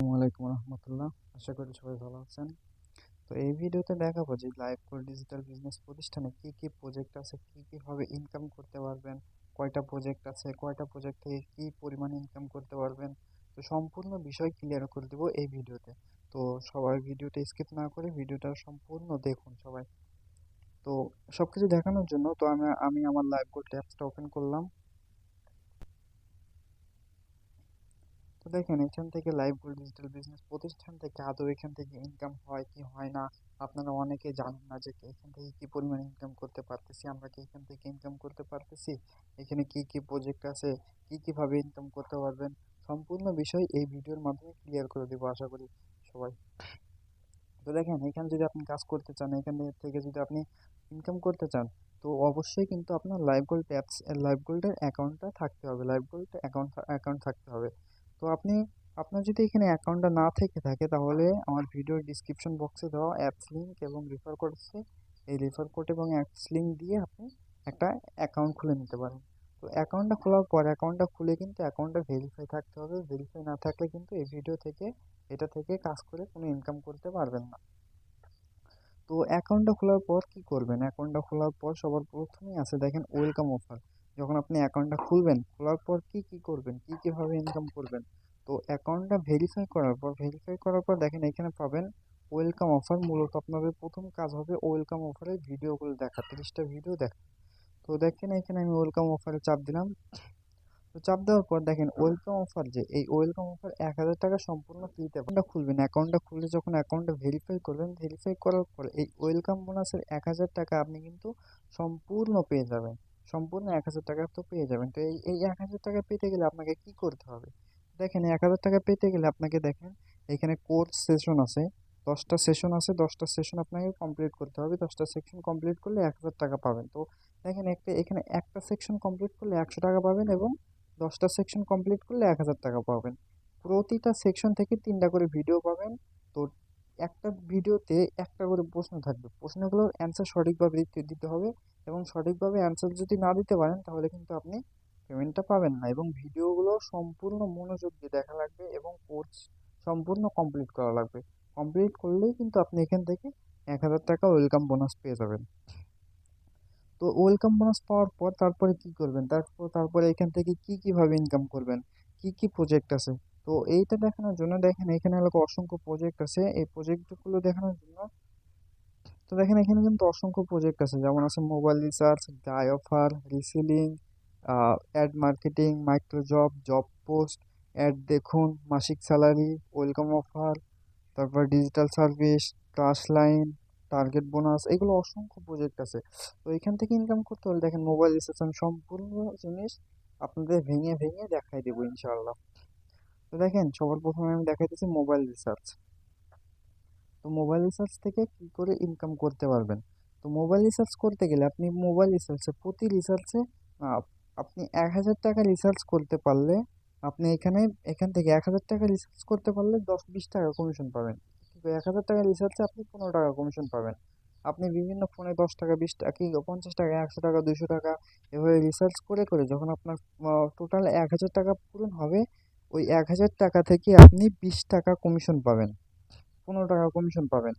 আসসালামু আলাইকুম রহমতুল্লাহ। আশা করি সবাই ভালো আছেন। তো এই ভিডিওতে দেখাবো যে লাইভ কোড ডিজিটাল বিজনেস প্রতিষ্ঠানে কি কি প্রজেক্ট আছে, কি কিভাবে ইনকাম করতে পারবেন, কয়টা প্রজেক্ট আছে, কয়টা প্রজেক্ট থেকে কি পরিমাণ ইনকাম করতে পারবেন। তো সম্পূর্ণ বিষয় ক্লিয়ার করে দেবো এই ভিডিওতে। তো সবাই ভিডিওটা স্কিপ না করে ভিডিওটা সম্পূর্ণ দেখুন সবাই। তো সবকিছু দেখানোর জন্য তো আমি আমার লাইভ কোড অ্যাপসটা ওপেন করলাম। তো দেখেন এখান থেকে লাইভ গোল্ড ডিজিটাল বিজনেস প্রতিষ্ঠান থেকে আদৌ এখান থেকে ইনকাম হয় কি হয় না আপনারা অনেকে জানেন না যে এখান থেকে কি পরিমাণ ইনকাম করতে পারতেছি, আমরা কি এখান থেকে ইনকাম করতে পারতেছি, এখানে কি কি প্রজেক্ট আছে, কি কিভাবে ইনকাম করতে পারবেন, সম্পূর্ণ বিষয় এই ভিডিওর মাধ্যমে ক্লিয়ার করে দেবো আশা করি সবাই। তো দেখেন এখানে যদি আপনি কাজ করতে চান, এখান থেকে যদি আপনি ইনকাম করতে চান, তো অবশ্যই কিন্তু আপনার লাইভ গোল্ড অ্যাপস লাইভ গোল্ডের অ্যাকাউন্টটা থাকতে হবে, লাইভ গোল্ড অ্যাকাউন্ট থাকতে হবে। তো আপনার যদি এখানে অ্যাকাউন্টটা না থেকে থাকে তাহলে আমার ভিডিওর ডিসক্রিপশন বক্সে দেওয়া অ্যাপস লিঙ্ক এবং রেফার কোড আছে, এই রেফার কোড এবং অ্যাপস লিঙ্ক দিয়ে আপনি একটা অ্যাকাউন্ট খুলে নিতে পারেন। তো অ্যাকাউন্টটা খোলার পর অ্যাকাউন্টটা খুলে কিন্তু অ্যাকাউন্টটা ভেরিফাই থাকতে হবে, ভেরিফাই না থাকলে কিন্তু এই ভিডিও থেকে এটা থেকে কাজ করে কোনো ইনকাম করতে পারবেন না। তো অ্যাকাউন্টটা খোলার পর কি করবেন, অ্যাকাউন্টটা খোলার পর সবার প্রথমেই আছে দেখেন ওয়েলকাম অফার। যখন আপনি অ্যাকাউন্টটা খুলবেন, খোলার পর কি কি করবেন, কি কিভাবে ইনকাম করবেন। তো অ্যাকাউন্টটা ভেরিফাই করার পর দেখেন এখানে পাবেন ওয়েলকাম অফার। মূলত আপনাদের প্রথম কাজ হবে ওয়েলকাম অফারের ভিডিওগুলো দেখা, 30টা ভিডিও দেখা। তো দেখেন এখানে আমি ওয়েলকাম অফারে চাপ দিলাম। তো চাপ দেওয়ার পর দেখেন ওয়েলকাম অফার, যে এই ওয়েলকাম অফার 1,000 টাকা সম্পূর্ণ ফ্রিতে অ্যাকাউন্টটা খুলবেন। অ্যাকাউন্টটা খুলে যখন অ্যাকাউন্টটা ভেরিফাই করবেন, ভেরিফাই করার পর এই ওয়েলকাম বোনাসের 1,000 টাকা আপনি কিন্তু সম্পূর্ণ পেয়ে যাবেন। সম্পূর্ণ 1,000 টাকা তো পেয়ে যাবেন। তো এই 1,000 টাকা পেতে গেলে আপনাকে কি করতে হবে, দেখেন 1,000 টাকা পেতে গেলে আপনাকে দেখেন এখানে কোর্স সেশন আছে, 10টা সেশন আছে, 10টা সেশন আপনাকে কমপ্লিট করতে হবে। 10টা সেকশন কমপ্লিট করলে 1,000 টাকা পাবেন। তো দেখেন এখানে একটা সেকশন কমপ্লিট করলে 100 টাকা পাবেন এবং 10টা সেকশন কমপ্লিট করলে 1,000 টাকা পাবেন। প্রতিটা সেকশন থেকে 3টা করে ভিডিও পাবেন। তো একটা ভিডিওতে একটা করে প্রশ্ন থাকবে, প্রশ্নগুলোর অ্যান্সার সঠিকভাবে দিতে দিতে হবে এবং সঠিকভাবে অ্যান্সার যদি না দিতে পারেন তাহলে কিন্তু আপনি পেমেন্টটা পাবেন না। এবং ভিডিওগুলো সম্পূর্ণ মনোযোগ দিয়ে দেখা লাগবে এবং কোর্স সম্পূর্ণ কমপ্লিট করা লাগবে। কমপ্লিট করলেই কিন্তু আপনি এখান থেকে 1,000 টাকা ওয়েলকাম বোনাস পেয়ে যাবেন। তো ওয়েলকাম বোনাস পাওয়ার পর তারপরে কি করবেন, তারপরে এখান থেকে কি কিভাবে ইনকাম করবেন, কি কি প্রজেক্ট আছে। তো এইটা দেখানোর জন্য দেখেন এখানে হলো অসংখ্য প্রজেক্ট আছে, এই প্রজেক্টগুলো দেখানোর জন্য তো দেখেন এখানে কিন্তু অসংখ্য প্রজেক্ট আছে, যেমন আছে মোবাইল রিসার্চ, গাই offer, reselling, ad marketing, micro job, job post, ad দেখুন, মাসিক স্যালারি, ওয়েলকাম অফার, তারপর digital service, class line, target bonus, এগুলো অসংখ্য প্রজেক্ট আছে। তো এখান থেকে ইনকাম করতে হলে দেখেন মোবাইল রিসার্চ আমি সম্পূর্ণ জিনিস আপনাদের ভেঙে ভেঙে দেখাই দেবো ইনশাআল্লাহ। তো দেখেন সবার প্রথমে আমি দেখাইতেছি মোবাইল রিসার্চ। তো মোবাইল রিসার্চ থেকে কি করে ইনকাম করতে পারবেন। তো মোবাইল রিসার্চ করতে গেলে আপনি মোবাইল রিসার্চে প্রতি রিসার্চে আপনি 1,000 টাকা রিসার্চ করতে পারলে আপনি এখান থেকে 1,000 টাকা রিসার্চ করতে পারলে 10-20 টাকা কমিশন পাবেন। কিন্তু 1,000 টাকা রিসার্চে আপনি 15 টাকা কমিশন পাবেন। আপনি বিভিন্ন ফোনে 10 টাকা, 20 টাকা, কি 50 টাকা, 100 টাকা, 200 টাকা এভাবে রিসার্চ করে করে যখন আপনার টোটাল 1,000 টাকা পূরণ হবে, ওই 1,000 টাকা থেকে আপনি 20 টাকা কমিশন পাবেন, 15 টাকা কমিশন পাবেন।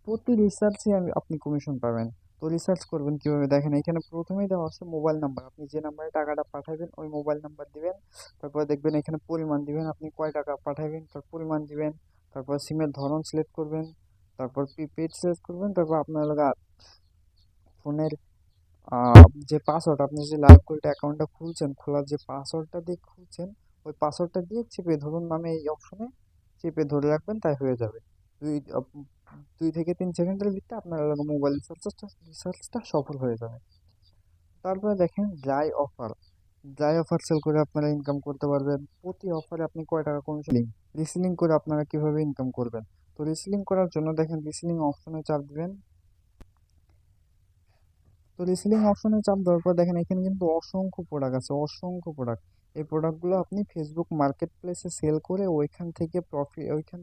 প্রতি রিসার্চে আপনি কমিশন পাবেন। তো রিসার্চ করবেন কিভাবে, দেখেন এখানে প্রথমেই দেওয়া আছে মোবাইল নাম্বার, আপনি যে নাম্বারে টাকাটা পাঠাবেন ওই মোবাইল নাম্বার দিবেন। তারপর দেখবেন এখানে পরিমাণ দিবেন, আপনি কয় টাকা পাঠাবেন তার পরিমাণ দিবেন। তারপর সিমের ধরন সিলেক্ট করবেন, তারপর প্রিপেড সিলেক্ট করবেন, তারপর আপনার ফোনের যে পাসওয়ার্ড, আপনি যে লাইভ গোল্ড অ্যাকাউন্টটা খুলছেন, খোলার যে পাসওয়ার্ডটা দিয়ে খুলছেন ওই পাসওয়ার্ডটা দিয়ে চেপে ধরুন নামে এই অপশনে চেপে ধরে রাখবেন, তাই হয়ে যাবে। দুই আপ- 2 থেকে 3 সেকেন্ডের ভিতরে আপনার মোবাইল রিসার্চটা সফল হয়ে যাবে। তারপরে দেখেন ড্রাই অফার সেল করে আপনারা ইনকাম করতে পারবেন। প্রতি অফারে আপনি কয় টাকা কমিশন, রিসেলিং করে আপনারা কিভাবে ইনকাম করবেন। তো রিসেলিং করার জন্য দেখেন রিসেলিং অপশনে চাপ দিবেন। তো রিসেলিং অপশনে চাপ দেওয়ার পর দেখেন এখানে কিন্তু অসংখ্য প্রোডাক্ট আছে, অসংখ্য প্রোডাক্ট। এই প্রোডাক্টগুলো আপনি ফেসবুক মার্কেট প্লেসে সেল করে ওইখান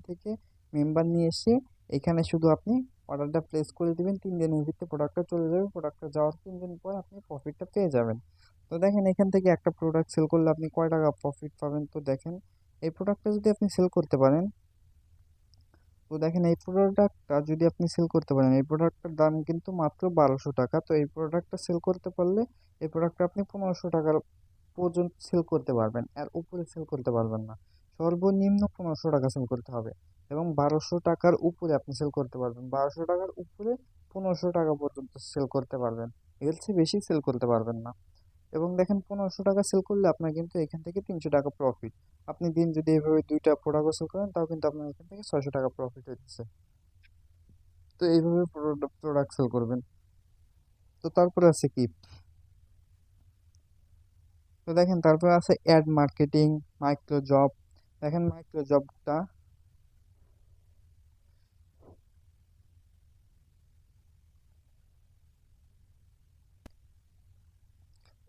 থেকে মেম্বার নিয়ে এসে এখানে শুধু আপনি অর্ডারটা প্লেস করে দিবেন, 3 দিনের ভিতরে প্রোডাক্টটা চলে যাবে। প্রোডাক্টটা যাওয়ার 3 দিন পর আপনি প্রফিটটা পেয়ে যাবেন। তো দেখেন এখান থেকে একটা প্রোডাক্ট সেল করলে আপনি কয় টাকা প্রফিট পাবেন। তো দেখেন এই প্রোডাক্টটা যদি আপনি সেল করতে পারেন, তো দেখেন এই প্রোডাক্টটা যদি আপনি সেল করতে পারেন, এই প্রোডাক্টটার দাম কিন্তু মাত্র 1200 টাকা। তো এই প্রোডাক্টটা সেল করতে পারলে এই প্রোডাক্টটা আপনি 1500 টাকার পর্যন্ত সেল করতে পারবেন, আর উপরে সেল করতে পারবেন না। সর্বনিম্ন 1500 টাকা সেল করতে হবে, এবং 1200 টাকার উপরে আপনি সেল করতে পারবেন। 1200 টাকার উপরে 1500 টাকা পর্যন্ত সেল করতে পারবেন, এর চেয়ে বেশি সেল করতে পারবেন না। এবং দেখেন 1500 টাকা সেল করলে আপনার কিন্তু এখান থেকে 300 টাকা প্রফিট। আপনি দিন যদি এইভাবে দুইটা প্রোডাক্ট সেল করেন, তাও কিন্তু আপনার এখান থেকে 600 টাকা প্রফিট হচ্ছে। তো এইভাবে প্রোডাক্ট সেল করবেন। তো তারপরে আছে কি, তো দেখেন তারপরে আছে অ্যাড মার্কেটিং, মাইক্রো জব। দেখেন মাইক্রো জবটা,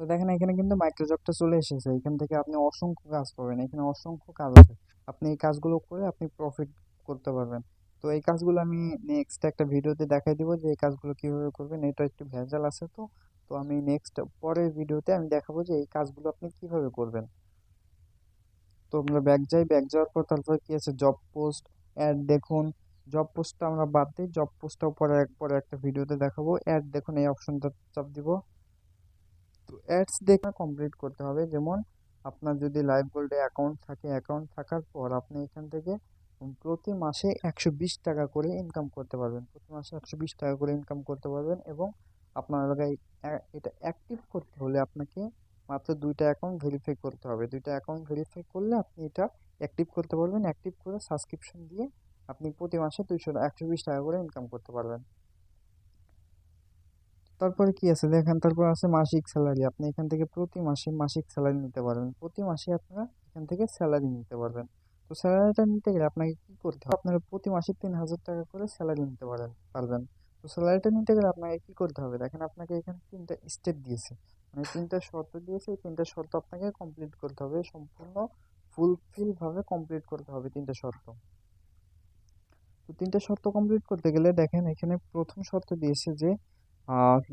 তো দেখেন এখানে কিন্তু মাইক্রো জবটা চলে এসেছে। এখান থেকে আপনি অসংখ্য কাজ পাবেন, এখানে অসংখ্য কাজ আছে। আপনি এই কাজগুলো করে আপনি প্রফিট করতে পারবেন। তো এই কাজগুলো আমি নেক্সট একটা ভিডিওতে দেখাই দিব যে এই কাজগুলো কিভাবে করবেন। এটা একটু ভেজাল আছে, তো তো আমি নেক্সট পরের ভিডিওতে আমি দেখাবো যে এই কাজগুলো আপনি কিভাবে করবেন। তো আমরা ব্যাক যাই, ব্যাক যাওয়ার পর তারপরে কি আছে, জব পোস্ট, অ্যাড। দেখুন জব পোস্টটা আমরা বাদ দিই, জব পোস্টটাও পরে একটা ভিডিওতে দেখাবো। অ্যাড দেখুন এই অপশনটা চাপ দিব। তো অ্যাডস দেখে কমপ্লিট করতে হবে। যেমন আপনার যদি লাইভ গোল্ডে অ্যাকাউন্ট থাকে, অ্যাকাউন্ট থাকার পর আপনি এখান থেকে প্রতি মাসে 120 টাকা করে ইনকাম করতে পারবেন, প্রতি মাসে 120 টাকা করে ইনকাম করতে পারবেন। এবং আপনার এলাকায় এটা অ্যাক্টিভ করতে হলে আপনাকে মাত্র দুইটা অ্যাকাউন্ট ভেরিফাই করতে হবে। দুইটা অ্যাকাউন্ট ভেরিফাই করলে আপনি এটা অ্যাক্টিভ করতে পারবেন। অ্যাক্টিভ করে সাবস্ক্রিপশন দিয়ে আপনি প্রতি মাসে 120 টাকা করে ইনকাম করতে পারবেন। তারপরে কি আছে দেখেন, তারপর আছে মাসিক স্যালারি। আপনি এখান থেকে প্রতি মাসে মাসিক স্যালারি নিতে পারবেন, প্রতি মাসে আপনারা এখান থেকে স্যালারি নিতে পারবেন। তো স্যালারিটা নিতে গেলে আপনাকে কি করতে হবে, আপনারা প্রতি মাসে 3000 টাকা করে স্যালারি নিতে পারবেন। তো স্যালারিটা নিতে গেলে আপনাকে কি করতে হবে, দেখেন আপনাকে এখানে তিনটা স্টেপ দিয়েছে, মানে তিনটা শর্ত দিয়েছে। এই তিনটা শর্ত আপনাকে কমপ্লিট করতে হবে, সম্পূর্ণ ফুলফিল ভাবে কমপ্লিট করতে হবে তিনটা শর্ত। তো তিনটা শর্ত কমপ্লিট করতে গেলে দেখেন এখানে প্রথম শর্ত দিয়েছে যে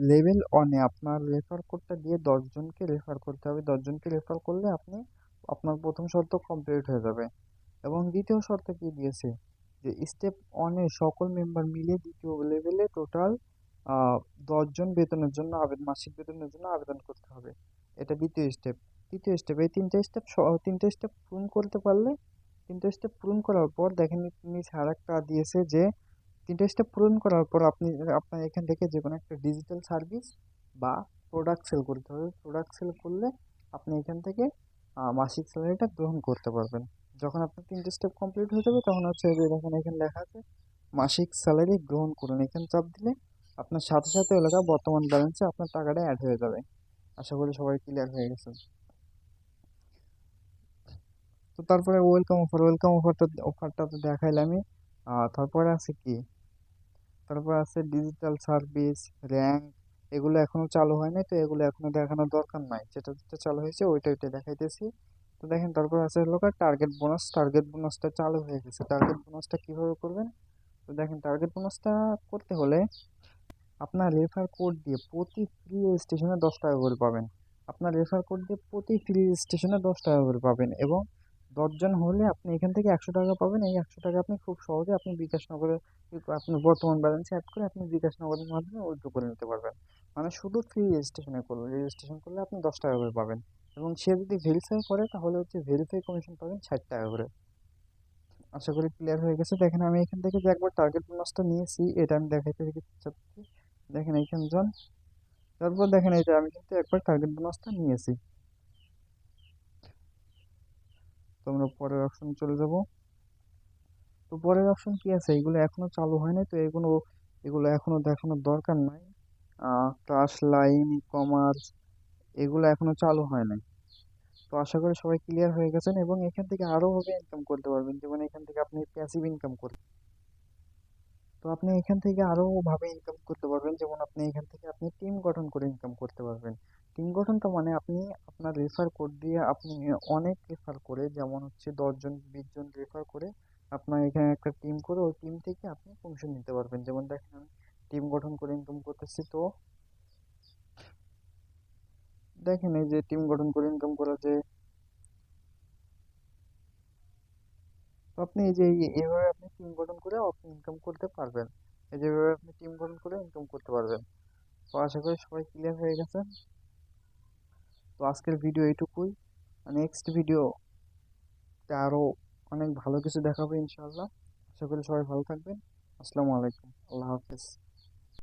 লেভেল ওয়ানে আপনার রেফার কোডটা দিয়ে 10 জনকে রেফার করতে হবে। 10 জনকে রেফার করলে আপনি আপনার প্রথম শর্ত কমপ্লিট হয়ে যাবে। এবং দ্বিতীয় শর্ত কি দিয়েছে, যে স্টেপ ওয়ানে সকল মেম্বার মিলে দ্বিতীয় লেভেলে টোটাল 10 জন বেতনের জন্য মাসিক বেতনের জন্য আবেদন করতে হবে। এটা দ্বিতীয় স্টেপ। তৃতীয় স্টেপ, এই তিনটে স্টেপ পূরণ করতে পারলে, তিনটে স্টেপ পূরণ করার পর দেখেন নিচে আর একটা দিয়েছে যে তিনটে স্টেপ পূরণ করার পর আপনি আপনার এখান থেকে যে কোনো একটা ডিজিটাল সার্ভিস বা প্রোডাক্ট সেল করতে হবে। প্রোডাক্ট সেল করলে আপনি এখান থেকে মাসিক স্যালারিটা গ্রহণ করতে পারবেন। যখন আপনার তিনটে স্টেপ কমপ্লিট হয়ে যাবে তখন হচ্ছে যে দেখেন এখানে লেখা আছে মাসিক স্যালারি গ্রহণ করুন। এখানে চাপ দিলে আপনার সাথে সাথে এলাকা বর্তমান ব্যালেন্সে আপনার টাকাটা অ্যাড হয়ে যাবে। আশা করি সবাই ক্লিয়ার হয়ে গেছে। তো তারপরে ওয়েলকাম অফারটা তো দেখাইলামই। তারপরে আছে কি, তারপর আছে ডিজিটাল সার্ভিস, র্যাঙ্ক। এগুলো এখনো চালু হয়নি, তো এগুলো এখনো দেখানোর দরকার নাই, যেটা যেটা চালু হয়েছে ওইটা দেখাইতেছি। তো দেখেন তারপর আছে হলো টার্গেট বোনাস। টার্গেট বোনাসটা চালু হয়ে গেছে। টার্গেট বোনাসটা কিভাবে করবেন, তো দেখেন টার্গেট বোনাসটা করতে হলে আপনার রেফার কোড দিয়ে প্রতি ফ্রি স্টেশনে 10 টাকা করে পাবেন। আপনার রেফার কোড দিয়ে প্রতি ফ্রি স্টেশনে 10 টাকা করে পাবেন, এবং 10 জন হলে আপনি এখান থেকে 100 টাকা পাবেন। এই 100 টাকা আপনি খুব সহজে আপনি বিকাশ নগরে আপনার বর্তমান ব্যালেন্সে অ্যাড করে আপনি বিকাশ নগরের মাধ্যমে উইথড্র করে নিতে পারবেন। মানে শুধু ফ্রি রেজিস্ট্রেশনে করবেন, রেজিস্ট্রেশন করলে আপনি 10 টাকা করে পাবেন। এবং সে যদি ভেরিফাই করে তাহলে হচ্ছে ভেরিফাই কমিশন পাবেন 60 টাকা করে। আশা করি ক্লিয়ার হয়ে গেছে। দেখেন আমি এখান থেকে যে একবার টার্গেট বোনাসটা নিয়েছি এটা আমি দেখাইতে চাচ্ছি। দেখেন এইখান যান, তারপর দেখেন এই যে আমি কিন্তু একবার টার্গেট বোনাসটা নিয়েছি। তো আমরা পরের অপশন চলে যাব। তো পরের অপশন কি আছে, এগুলো এখনো চালু হয়নি, তো এগুলো এগুলো এখনো দেখানোর দরকার নাই। ক্লাস লাইন, ই কমার্স, এগুলো এখনো চালু হয় নাই। তো আশা করি সবাই ক্লিয়ার হয়ে গেছেন, এবং এখান থেকে আরো ভাবে ইনকাম করতে পারবেন। যেমন এখান থেকে আপনি প্যাসিভ ইনকাম করতে, তো আপনি এখান থেকে আরো ভাবে ইনকাম করতে পারবেন। যেমন আপনি এখান থেকে আপনি টিম গঠন করে ইনকাম করতে পারবেন। টিম গঠনটা মানে আপনি আপনার রেফার কোড দিয়ে আপনি অনেক রেফার করে, যেমন হচ্ছে 10 জন 20 জন রেফার করে আপনার এখানে একটা টিম করে ওই টিম থেকে আপনি কমিশন নিতে পারবেন। যেমন দেখেন আমি টিম গঠন করে ইনকাম করতেছি। তো দেখেন এই যে টিম গঠন করে ইনকাম করা যে, তো আপনি এই যে এইভাবে আপনি টিম গঠন করে আপনি ইনকাম করতে পারবেন। এই যেভাবে আপনি টিম গঠন করে ইনকাম করতে পারবেন। তো আশা করি সবাই ক্লিয়ার হয়ে গেছে। তো আজকের ভিডিও এইটুকুই। নেক্সট ভিডিওতে আরো অনেক ভালো কিছু দেখাবো ইনশাআল্লাহ। আশা করি সবাই ভালো থাকবেন। আসসালামু আলাইকুম, আল্লাহ হাফেজ।